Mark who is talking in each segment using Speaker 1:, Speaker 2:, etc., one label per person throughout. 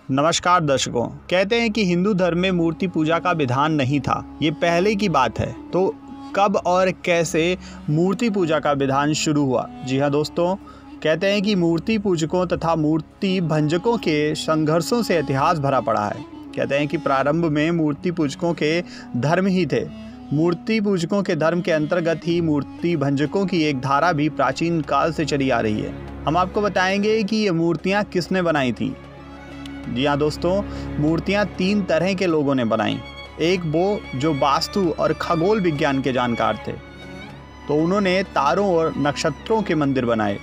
Speaker 1: नमस्कार दर्शकों। कहते हैं कि हिंदू धर्म में मूर्ति पूजा का विधान नहीं था। ये पहले की बात है। तो कब और कैसे मूर्ति पूजा का विधान शुरू हुआ? जी हाँ दोस्तों, कहते हैं कि मूर्ति पूजकों तथा मूर्ति भंजकों के संघर्षों से इतिहास भरा पड़ा है। कहते हैं कि प्रारंभ में मूर्ति पूजकों के धर्म ही थे। मूर्ति पूजकों के धर्म के अंतर्गत ही मूर्ति भंजकों की एक धारा भी प्राचीन काल से चली आ रही है। हम आपको बताएंगे कि ये मूर्तियाँ किसने बनाई थी। जी हाँ दोस्तों, मूर्तियाँ 3 तरह के लोगों ने बनाई। एक वो जो वास्तु और खगोल विज्ञान के जानकार थे, तो उन्होंने तारों और नक्षत्रों के मंदिर बनाए।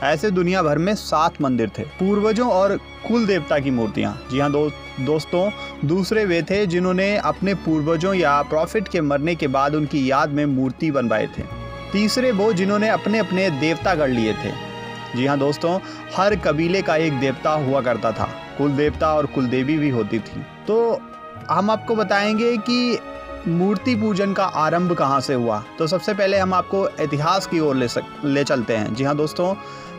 Speaker 1: ऐसे दुनिया भर में 7 मंदिर थे। पूर्वजों और कुल देवता की मूर्तियाँ। जी हाँ दोस्तों, दूसरे वे थे जिन्होंने अपने पूर्वजों या प्रॉफिट के मरने के बाद उनकी याद में मूर्ति बनवाए थे। तीसरे वो जिन्होंने अपने अपने देवता गढ़ लिए थे। जी हाँ दोस्तों, हर कबीले का एक देवता हुआ करता था। कुल देवता और कुल देवी भी होती थी। तो हम आपको बताएंगे कि मूर्ति पूजन का आरंभ कहाँ से हुआ। तो सबसे पहले हम आपको इतिहास की ओर ले चलते हैं। जी हाँ दोस्तों,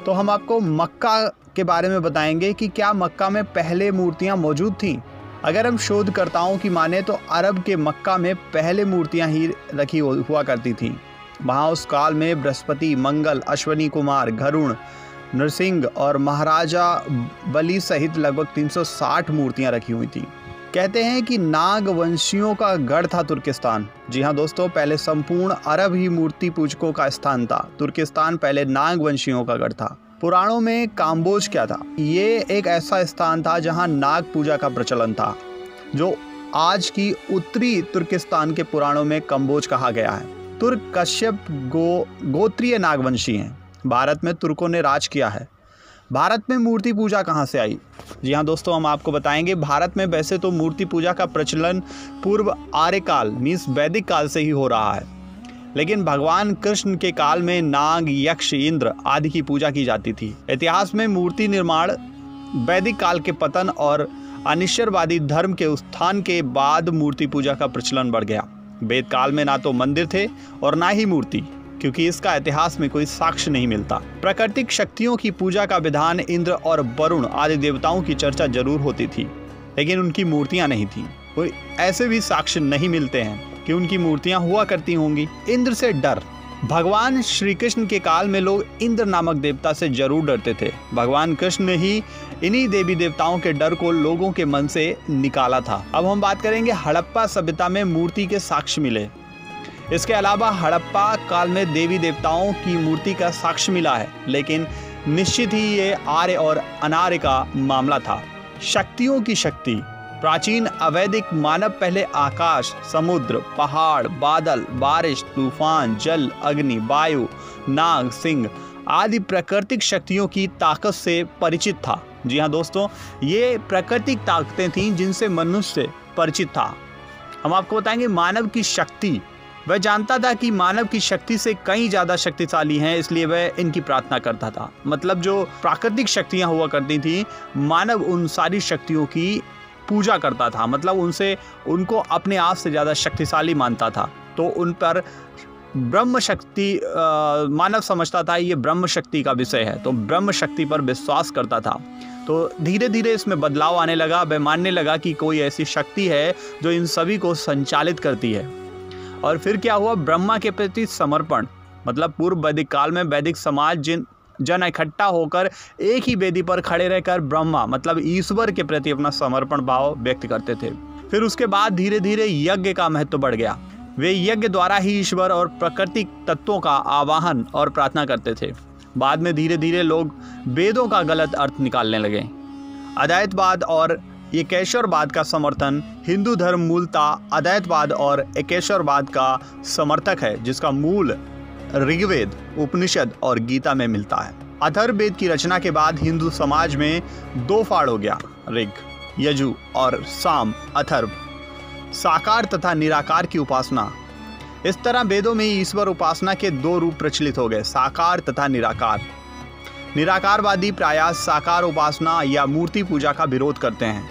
Speaker 1: तो हम आपको मक्का के बारे में बताएंगे कि क्या मक्का में पहले मूर्तियाँ मौजूद थीं। अगर हम शोधकर्ताओं की माने तो अरब के मक्का में पहले मूर्तियाँ ही रखी हुआ करती थीं। वहाँ उस काल में बृहस्पति, मंगल, अश्वनी कुमार, गरुड़, नरसिंह और महाराजा बलि सहित लगभग 360 मूर्तियां रखी हुई थी। कहते हैं कि नाग वंशियों का गढ़ था तुर्किस्तान। जी हाँ दोस्तों, पहले संपूर्ण अरब ही मूर्ति पूजकों का स्थान था। तुर्किस्तान पहले नाग वंशियों का गढ़ था। पुराणों में काम्बोज क्या था? ये एक ऐसा स्थान था जहाँ नाग पूजा का प्रचलन था, जो आज की उत्तरी तुर्किस्तान के पुराणों में कम्बोज कहा गया है। तुर्क कश्यप गोत्रीय नागवंशी हैं। भारत में तुर्कों ने राज किया है। भारत में मूर्ति पूजा कहाँ से आई? जी हाँ दोस्तों, हम आपको बताएंगे। भारत में वैसे तो मूर्ति पूजा का प्रचलन पूर्व आर्यकाल मीन्स वैदिक काल से ही हो रहा है, लेकिन भगवान कृष्ण के काल में नाग, यक्ष, इंद्र आदि की पूजा की जाती थी। इतिहास में मूर्ति निर्माण वैदिक काल के पतन और अनिश्वरवादी धर्म के उत्थान के बाद मूर्ति पूजा का प्रचलन बढ़ गया। वेद काल में ना तो मंदिर थे और ना ही मूर्ति, क्योंकि इसका इतिहास में कोई साक्ष्य नहीं मिलता। प्राकृतिक शक्तियों की पूजा का विधान इंद्र और वरुण आदि देवताओं की चर्चा जरूर होती थी, लेकिन उनकी मूर्तियां नहीं थी। कोई ऐसे भी साक्ष्य नहीं मिलते हैं कि उनकी मूर्तियां हुआ करती होंगी। इंद्र से डर। भगवान श्री कृष्ण के काल में लोग इंद्र नामक देवता से जरूर डरते थे। भगवान कृष्ण ने ही इन्हीं देवी देवताओं के डर को लोगों के मन से निकाला था। अब हम बात करेंगे हड़प्पा सभ्यता में मूर्ति के साक्ष्य मिले। इसके अलावा हड़प्पा काल में देवी देवताओं की मूर्ति का साक्ष्य मिला है, लेकिन निश्चित ही ये आर्य और अनार्य का मामला था। शक्तियों की शक्ति। प्राचीन अवैदिक मानव पहले आकाश, समुद्र, पहाड़, बादल, बारिश, तूफान, जल, अग्नि, वायु, नाग, सिंह आदि प्राकृतिक शक्तियों की ताकत से परिचित था। जी हाँ दोस्तों, ये प्राकृतिक ताकतें थीं जिनसे मनुष्य परिचित था। हम आपको बताएंगे मानव की शक्ति। वह जानता था कि मानव की शक्ति से कहीं ज़्यादा शक्तिशाली हैं, इसलिए वह इनकी प्रार्थना करता था। मतलब जो प्राकृतिक शक्तियाँ हुआ करती थी, मानव उन सारी शक्तियों की पूजा करता था। मतलब उनको अपने आप से ज़्यादा शक्तिशाली मानता था। तो उन पर ब्रह्म शक्ति मानव समझता था ये ब्रह्म शक्ति का विषय है, तो ब्रह्म शक्ति पर विश्वास करता था। तो धीरे धीरे इसमें बदलाव आने लगा। वह मानने लगा कि कोई ऐसी शक्ति है जो इन सभी को संचालित करती है। और फिर क्या हुआ? ब्रह्मा के प्रति समर्पण। मतलब पूर्व वैदिक काल में वैदिक समाज जन इकट्ठा होकर एक ही वेदी पर खड़े रहकर ब्रह्मा मतलब ईश्वर के प्रति अपना समर्पण भाव व्यक्त करते थे। फिर उसके बाद धीरे धीरे यज्ञ का महत्व बढ़ गया। वे यज्ञ द्वारा ही ईश्वर और प्राकृतिक तत्वों का आवाहन और प्रार्थना करते थे। बाद में धीरे धीरे लोग वेदों का गलत अर्थ निकालने लगे। अद्वैतवाद और एकेश्वरवाद का समर्थन। हिंदू धर्म मूलतः अद्वैतवाद और एकेश्वरवाद का समर्थक है, जिसका मूल ऋग्वेद, उपनिषद और गीता में मिलता है। अथर्ववेद की रचना के बाद हिंदू समाज में 2 फाड़ हो गया, ऋग, यजु और साम, अथर्व। साकार तथा निराकार की उपासना। इस तरह वेदों में ईश्वर उपासना के 2 रूप प्रचलित हो गए, साकार तथा निराकार। निराकारवादी प्रायः साकार उपासना या मूर्ति पूजा का विरोध करते हैं,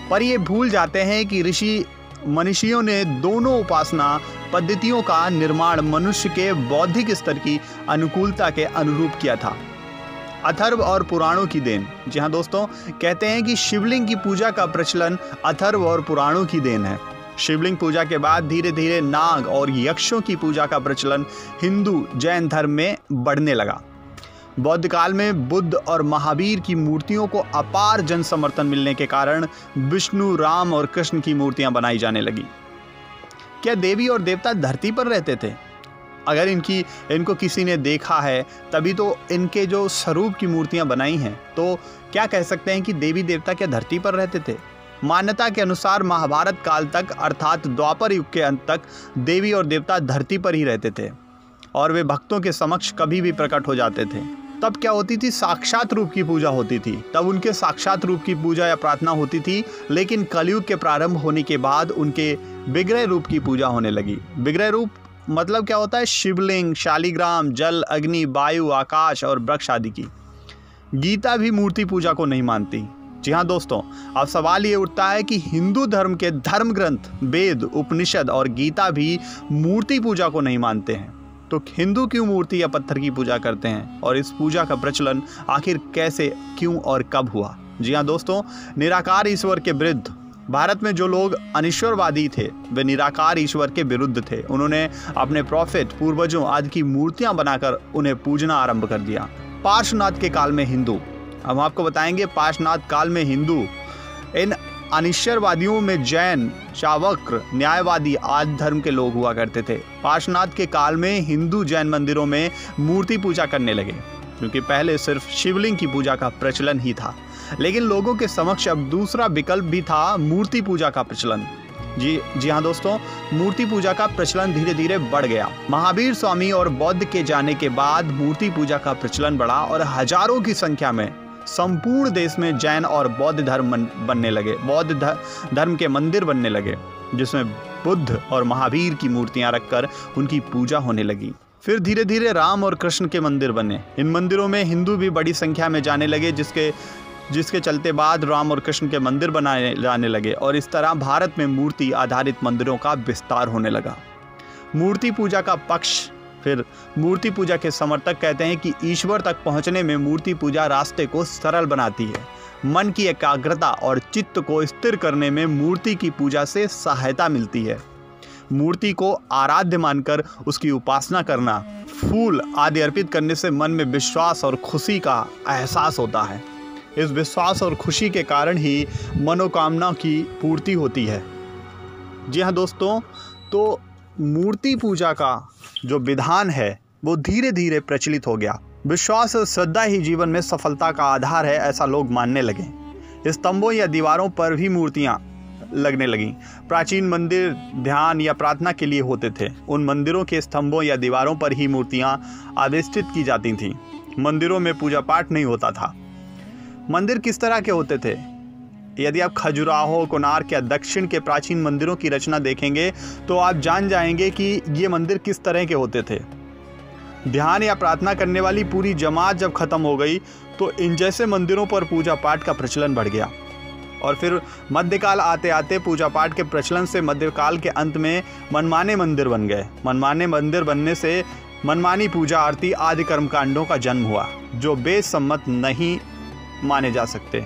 Speaker 1: पर ये भूल जाते हैं कि ऋषि मनीषियों ने दोनों उपासना पद्धतियों का निर्माण मनुष्य के बौद्धिक स्तर की अनुकूलता के अनुरूप किया था। अथर्व और पुराणों की देन। जी हाँ दोस्तों, कहते हैं कि शिवलिंग की पूजा का प्रचलन अथर्व और पुराणों की देन है। शिवलिंग पूजा के बाद धीरे धीरे नाग और यक्षों की पूजा का प्रचलन हिंदू जैन धर्म में बढ़ने लगा। बौद्ध काल में बुद्ध और महावीर की मूर्तियों को अपार जन समर्थन मिलने के कारण विष्णु, राम और कृष्ण की मूर्तियां बनाई जाने लगी। क्या देवी और देवता धरती पर रहते थे? अगर इनको किसी ने देखा है तभी तो इनके जो स्वरूप की मूर्तियां बनाई हैं, तो क्या कह सकते हैं कि देवी देवता क्या धरती पर रहते थे? मान्यता के अनुसार महाभारत काल तक अर्थात द्वापर युग के अंत तक देवी और देवता धरती पर ही रहते थे और वे भक्तों के समक्ष कभी भी प्रकट हो जाते थे। तब क्या होती थी? साक्षात रूप की पूजा होती थी। तब उनके साक्षात रूप की पूजा या प्रार्थना होती थी, लेकिन कलयुग के प्रारंभ होने के बाद उनके विग्रह रूप की पूजा होने लगी। विग्रह रूप मतलब क्या होता है? शिवलिंग, शालिग्राम, जल, अग्नि, वायु, आकाश और वृक्ष आदि की। गीता भी मूर्ति पूजा को नहीं मानती। जी हाँ दोस्तों, अब सवाल ये उठता है कि हिंदू धर्म के धर्म ग्रंथ वेद, उपनिषद और गीता भी मूर्ति पूजा को नहीं मानते हैं, तो हिंदू क्यों मूर्ति या पत्थर की पूजा करते हैं? और इस पूजा का प्रचलन आखिर कैसे, क्यों और कब हुआ? जी हाँ दोस्तों, निराकार ईश्वर के विरुद्ध भारत में जो लोग अनिश्वरवादी थे वे निराकार ईश्वर के विरुद्ध थे। उन्होंने अपने प्रॉफिट, पूर्वजों आदि की मूर्तियां बनाकर उन्हें पूजना आरंभ कर दिया। पार्श्वनाथ के काल में हिंदू, हम आपको बताएंगे पार्श्वनाथ काल में हिंदू, इन अनिश्वरवादियों में जैन, चावक्र, न्यायवादी आदि धर्म के लोग हुआ करते थे। पार्श्वनाथ के काल में हिंदू जैन मंदिरों में मूर्ति पूजा करने लगे, क्योंकि पहले सिर्फ शिवलिंग की पूजा का प्रचलन ही था, लेकिन लोगों के समक्ष अब दूसरा विकल्प भी था, मूर्ति पूजा का प्रचलन। जी हाँ दोस्तों, मूर्ति पूजा का प्रचलन धीरे धीरे बढ़ गया। महावीर स्वामी और बौद्ध के जाने के बाद मूर्ति पूजा का प्रचलन बढ़ा और हजारों की संख्या में संपूर्ण देश में जैन और बौद्ध धर्म बनने लगे। बौद्ध धर्म के मंदिर बनने लगे, जिसमें बुद्ध और महावीर की मूर्तियां रखकर उनकी पूजा होने लगी। फिर धीरे धीरे राम और कृष्ण के मंदिर बने। इन मंदिरों में हिंदू भी बड़ी संख्या में जाने लगे, जिसके चलते बाद राम और कृष्ण के मंदिर बनाए जाने लगे और इस तरह भारत में मूर्ति आधारित मंदिरों का विस्तार होने लगा। मूर्ति पूजा का पक्ष, फिर मूर्ति पूजा के समर्थक कहते हैं कि ईश्वर तक पहुंचने में मूर्ति पूजा रास्ते को सरल बनाती है। मन की एकाग्रता और चित्त को स्थिर करने में मूर्ति की पूजा से सहायता मिलती है। मूर्ति को आराध्य मानकर उसकी उपासना करना, फूल आदि अर्पित करने से मन में विश्वास और खुशी का एहसास होता है। इस विश्वास और खुशी के कारण ही मनोकामना की पूर्ति होती है। जी हाँ दोस्तों, तो मूर्ति पूजा का जो विधान है वो धीरे धीरे प्रचलित हो गया। विश्वास और श्रद्धा ही जीवन में सफलता का आधार है, ऐसा लोग मानने लगे। स्तंभों या दीवारों पर भी मूर्तियां लगने लगीं। प्राचीन मंदिर ध्यान या प्रार्थना के लिए होते थे। उन मंदिरों के स्तंभों या दीवारों पर ही मूर्तियां अधिष्ठित की जाती थीं। मंदिरों में पूजा पाठ नहीं होता था। मंदिर किस तरह के होते थे? यदि आप खजुराहो, कोणार्क या दक्षिण के प्राचीन मंदिरों की रचना देखेंगे तो आप जान जाएंगे कि ये मंदिर किस तरह के होते थे। ध्यान या प्रार्थना करने वाली पूरी जमात जब खत्म हो गई तो इन जैसे मंदिरों पर पूजा पाठ का प्रचलन बढ़ गया और फिर मध्यकाल आते आते पूजा पाठ के प्रचलन से मध्यकाल के अंत में मनमाने मंदिर बन गए। मनमाने मंदिर बनने से मनमानी पूजा आरती आदि कर्मकांडों का जन्म हुआ, जो वेद सम्मत नहीं माने जा सकते।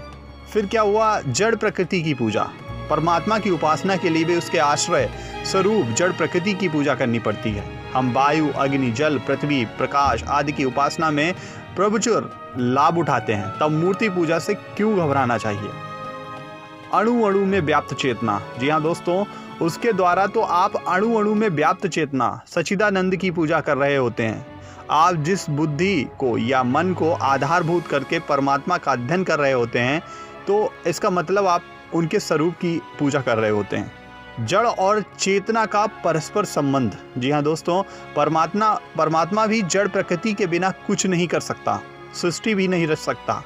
Speaker 1: फिर क्या हुआ? जड़ प्रकृति की पूजा। परमात्मा की उपासना के लिए भी उसके आश्रय स्वरूप जड़ प्रकृति की पूजा करनी पड़ती है। हम वायु, अग्नि, जल, पृथ्वी, प्रकाश आदि की उपासना में प्रभुचर लाभ उठाते हैं, तब मूर्ति पूजा से क्यों घबराना चाहिए? अणु अणु में व्याप्त चेतना। जी हाँ दोस्तों, उसके द्वारा तो आप अणु अणु में व्याप्त चेतना सच्चिदानंद की पूजा कर रहे होते हैं। आप जिस बुद्धि को या मन को आधारभूत करके परमात्मा का अध्ययन कर रहे होते हैं, तो इसका मतलब आप उनके स्वरूप की पूजा कर रहे होते हैं। जड़ और चेतना का परस्पर संबंध। जी हाँ दोस्तों, परमात्मा भी जड़ प्रकृति के बिना कुछ नहीं कर सकता, सृष्टि भी नहीं रच सकता।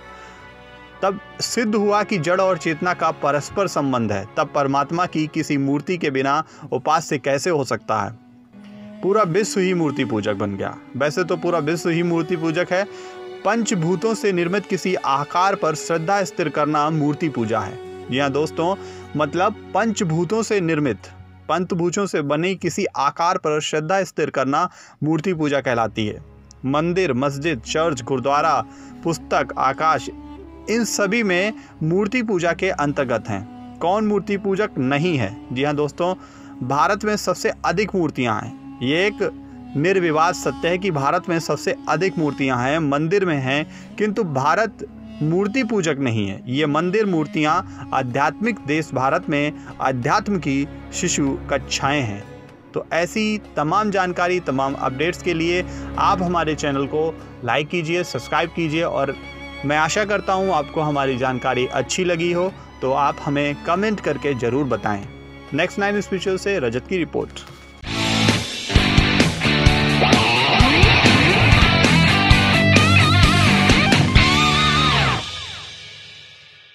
Speaker 1: तब सिद्ध हुआ कि जड़ और चेतना का परस्पर संबंध है, तब परमात्मा की किसी मूर्ति के बिना उपास्य कैसे हो सकता है? पूरा विश्व ही मूर्ति पूजक बन गया। वैसे तो पूरा विश्व ही मूर्ति पूजक है। पंचभूतों से निर्मित किसी आकार पर श्रद्धा स्थिर करना मूर्ति पूजा है। जी हाँ दोस्तों, मतलब पंचभूतों से बनी किसी आकार पर श्रद्धा स्थिर करना मूर्ति पूजा कहलाती है। मंदिर, मस्जिद, चर्च, गुरुद्वारा, पुस्तक, आकाश, इन सभी में मूर्ति पूजा के अंतर्गत हैं। कौन मूर्ति पूजक नहीं है? जी हाँ दोस्तों, भारत में सबसे अधिक मूर्तियां हैं। ये एक निर्विवाद सत्य है कि भारत में सबसे अधिक मूर्तियां हैं, मंदिर में हैं, किंतु भारत मूर्ति पूजक नहीं है। ये मंदिर, मूर्तियां आध्यात्मिक देश भारत में अध्यात्म की शिशु कक्षाएं हैं। तो ऐसी तमाम जानकारी, तमाम अपडेट्स के लिए आप हमारे चैनल को लाइक कीजिए, सब्सक्राइब कीजिए और मैं आशा करता हूँ आपको हमारी जानकारी अच्छी लगी हो तो आप हमें कमेंट करके ज़रूर बताएं। नेक्स्ट 9 स्पेशल से रजत की रिपोर्ट।